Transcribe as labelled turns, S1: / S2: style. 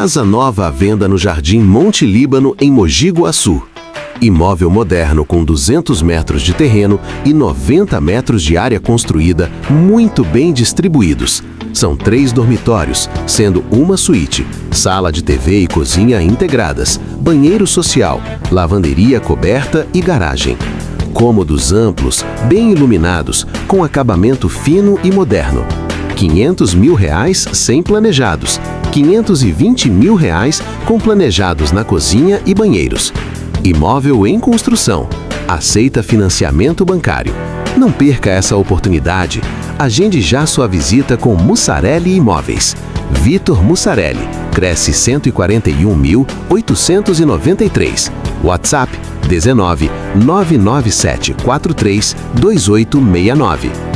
S1: Casa nova à venda no Jardim Monte Líbano, em Mogi Guaçu. Imóvel moderno com 200 metros de terreno e 90 metros de área construída, muito bem distribuídos. São 3 dormitórios, sendo uma suíte, sala de TV e cozinha integradas, banheiro social, lavanderia coberta e garagem. Cômodos amplos, bem iluminados, com acabamento fino e moderno. R$ 500 mil sem planejados, R$ 520 mil com planejados na cozinha e banheiros. Imóvel em construção. Aceita financiamento bancário. Não perca essa oportunidade. Agende já sua visita com Mussarelli Imóveis. Vitor Mussarelli, Cresce 141.893. WhatsApp 19 997 43 2869.